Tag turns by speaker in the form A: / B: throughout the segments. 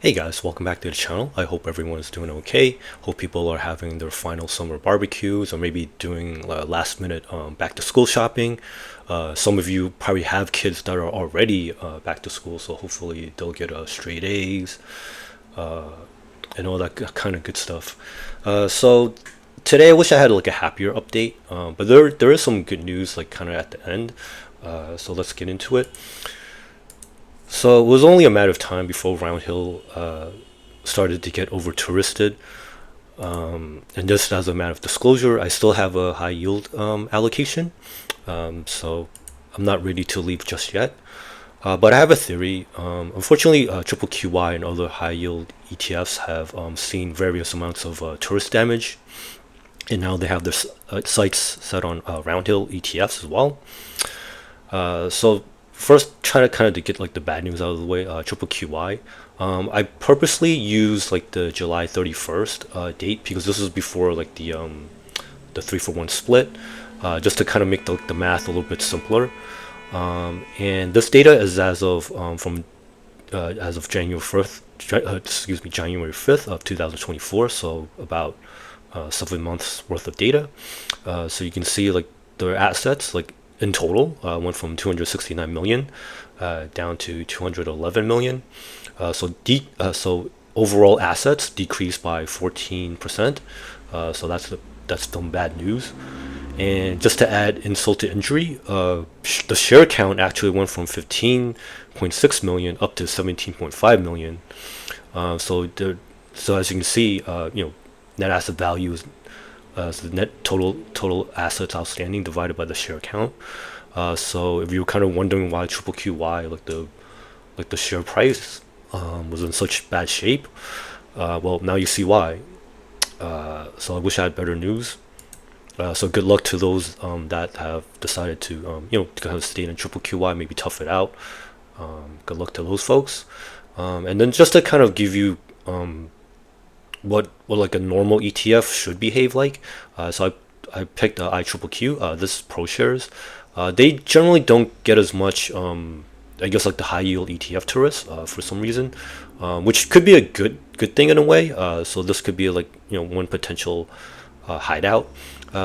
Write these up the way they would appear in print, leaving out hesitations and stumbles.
A: Hey guys, welcome back to the channel. I hope everyone is doing okay. Hope people are having their final summer barbecues or maybe doing last minute back to school shopping. Some of you probably have kids that are already back to school, so hopefully they'll get straight A's and all that kind of good stuff. So today I wish I had like a happier update, but there is some good news like kind of at the end. So let's get into it. So it was only a matter of time before Roundhill started to get over touristed. And just as a matter of disclosure, I still have a high yield allocation. So I'm not ready to leave just yet. But I have a theory. Unfortunately, QQQY and other high yield ETFs have seen various amounts of tourist damage. And now they have their sights set on Roundhill ETFs as well. So first, try to kind of get like the bad news out of the way. QQQY. I purposely used like the July 31st date because this is before like the 3-for-1 split, just to kind of make the math a little bit simpler. And this data is as of as of January 5th, January 5th of 2024. So about 7 months worth of data. So you can see like their assets like in total went from 269 million down to 211 million. So overall assets decreased by 14%. So that's some bad news. And just to add insult to injury, the share count actually went from 15.6 million up to 17.5 million. So as you can see, net asset value is the net total assets outstanding divided by the share count. So if you're kind of wondering why QQQY like the share price was in such bad shape, well now you see why. So I wish I had better news. So good luck to those that have decided to kind of stay in QQQY, maybe tough it out. Good luck to those folks. And then just to kind of give you what like a normal ETF should behave like. So I picked IQQQ. This is Pro Shares. They generally don't get as much I guess like the high yield ETF tourists for some reason, which could be a good thing in a way. So this could be like one potential hideout.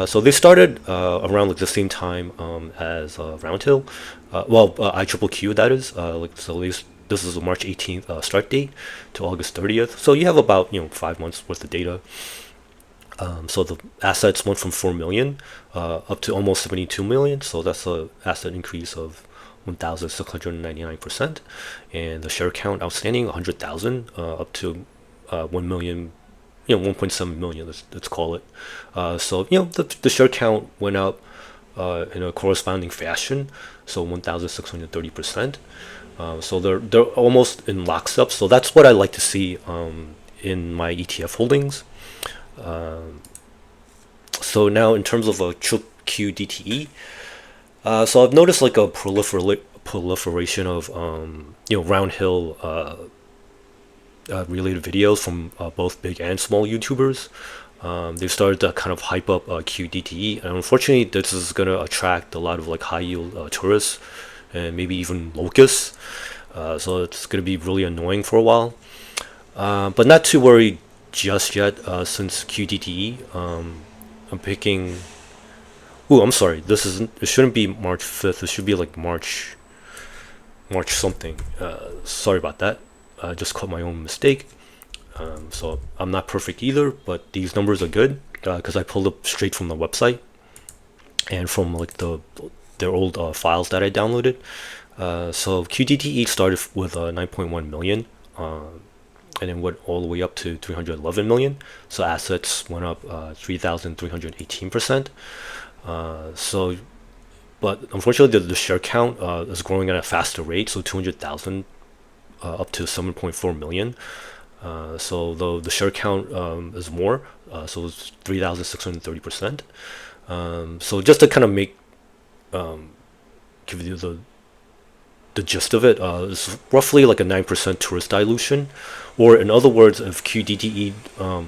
A: So they started around like the same time as Roundhill. IQQQ, that is. This is a March 18th start date to August 30th. So you have about 5 months worth of data. So the assets went from 4 million up to almost 72 million. So that's a asset increase of 1,699%. And the share count outstanding 100,000 up to 1 million, 1.7 million. Let's call it. So the share count went up in a corresponding fashion. So 1,630%. So they're almost in lockstep. So that's what I like to see in my ETF holdings. So now in terms of a QDTE, so I've noticed like a proliferation of Roundhill related videos from both big and small YouTubers. They've started to kind of hype up QDTE, and unfortunately this is going to attract a lot of like high yield tourists and maybe even locusts. So it's going to be really annoying for a while, but not too worried just yet since QDTE. I'm picking. Oh, I'm sorry. It shouldn't be March 5th. It should be like March something. Sorry about that. I just caught my own mistake. So I'm not perfect either, but these numbers are good because I pulled up straight from the website and from like their old files that I downloaded. So QDTE started with 9.1 million, and then went all the way up to 311 million. So assets went up 3,318%. But unfortunately, the share count is growing at a faster rate. So 200,000 up to 7.4 million. So the share count is more, so it's 3,630%. So just to kind of give you the the gist of it. It's roughly like a 9% tourist dilution, or in other words, if QDTE,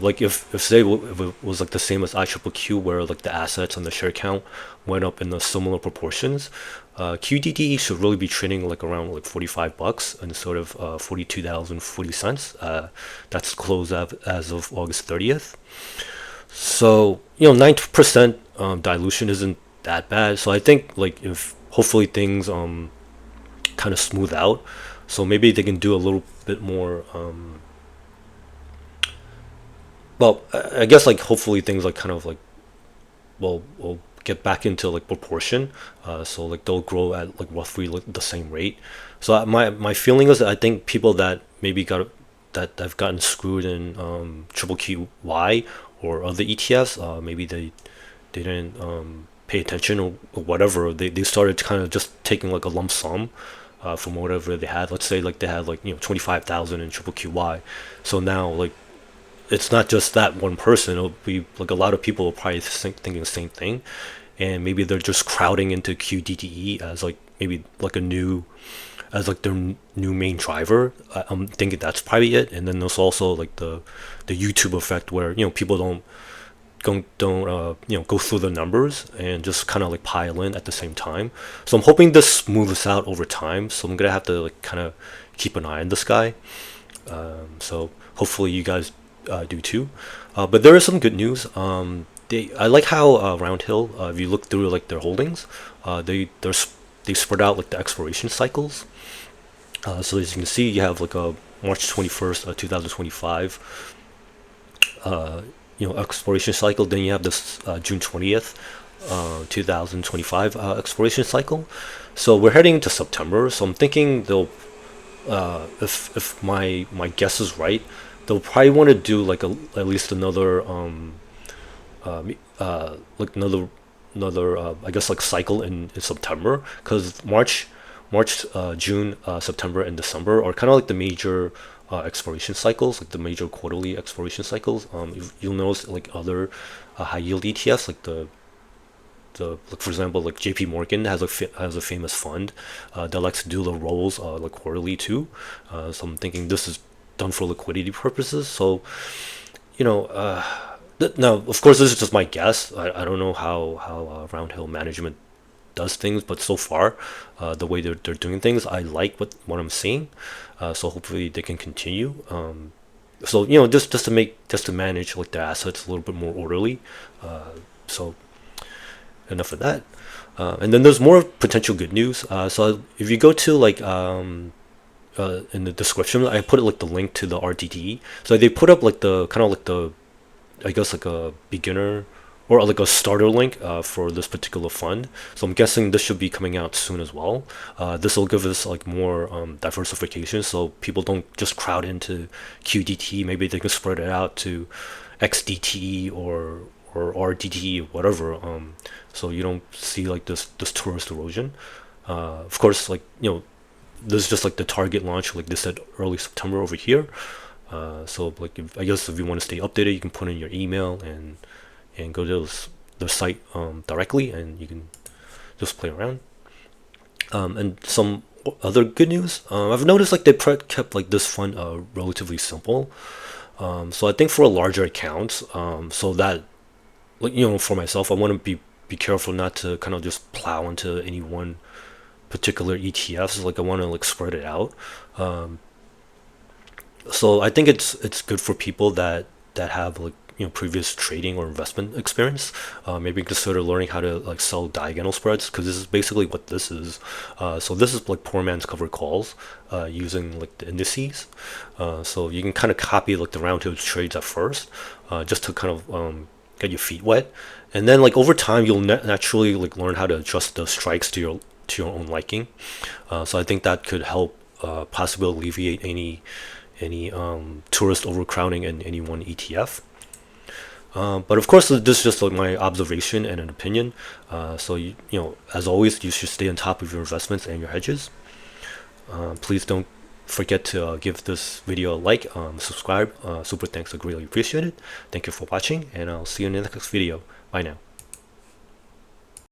A: like if say if it was like the same as IQQQ, where like the assets and the share count went up in the similar proportions, QDTE should really be trading like around like $45 instead of 42,040 cents. That's closed as of August 30th. So 9% dilution isn't that bad. So I think like if hopefully things kind of smooth out, so maybe they can do a little bit more. Well, I guess like hopefully things like kind of like will get back into like proportion. So like they'll grow at like roughly like the same rate. So my feeling is that I think people that maybe got that have gotten screwed in triple QY or other ETFs, maybe they didn't pay attention or whatever. They started kind of just taking like a lump sum from whatever they had. Let's say like they had like 25,000 in triple QY. So now like it's not just that one person. It'll be like a lot of people will probably thinking the same thing, and maybe they're just crowding into QDTE as like maybe like a new as like their new main driver. I'm thinking that's probably it. And then there's also like the YouTube effect where people don't go through the numbers and just kind of like pile in at the same time. So I'm hoping this smooths out over time. So I'm gonna have to like kind of keep an eye on this guy. So hopefully you guys do too. But there is some good news. I like how Roundhill, if you look through like their holdings, they spread out like the expiration cycles. So as you can see, you have like a March 21st, 2025, expiration cycle. Then you have this June 20th, 2025 expiration cycle. So we're heading into September. So I'm thinking they'll, if my guess is right, they'll probably want to do like at least another like another I guess like cycle in September, because March, June, September, and December are kind of like the major expiration cycles, like the major quarterly expiration cycles. You'll notice like other high yield ETFs, like like for example, like JP Morgan has a famous fund that likes to do the rolls like quarterly too. So I'm thinking this is done for liquidity purposes. So now of course this is just my guess. I don't know how Roundhill management does things, but so far the way they're doing things, I like what I'm seeing. So hopefully they can continue. So just to manage like the assets a little bit more orderly. So enough of that. And then there's more potential good news. So if you go to like in the description, I put it like the link to the RDTE. So they put up like the kind of like the, I guess like a beginner or like a starter link for this particular fund. So I'm guessing this should be coming out soon as well. This will give us like more diversification, so people don't just crowd into QDT. Maybe they can spread it out to XDTE or RDTE, whatever. So you don't see like this tourist erosion. Of course, like this is just like the target launch, like they said, early September over here. So like I guess if you want to stay updated, you can put in your email and go to the site directly, and you can just play around. And some other good news, I've noticed like they kept like this fund relatively simple. So I think for a larger accounts, so that like for myself, I want to be careful not to kind of just plow into any one particular ETFs. Like I want to like spread it out. So I think it's good for people that have like previous trading or investment experience. Maybe consider learning how to like sell diagonal spreads, because this is basically what this is. So this is like poor man's covered calls using like the indices. So you can kind of copy like the Roundhill trades at first, just to kind of get your feet wet, and then like over time you'll naturally like learn how to adjust the strikes to your own liking. So I think that could help possibly alleviate any tourist overcrowding in any one ETF. But of course, this is just like my observation and an opinion. So as always, you should stay on top of your investments and your hedges. Please don't forget to give this video a like, subscribe. Super thanks, I greatly appreciate it. Thank you for watching, and I'll see you in the next video. Bye now.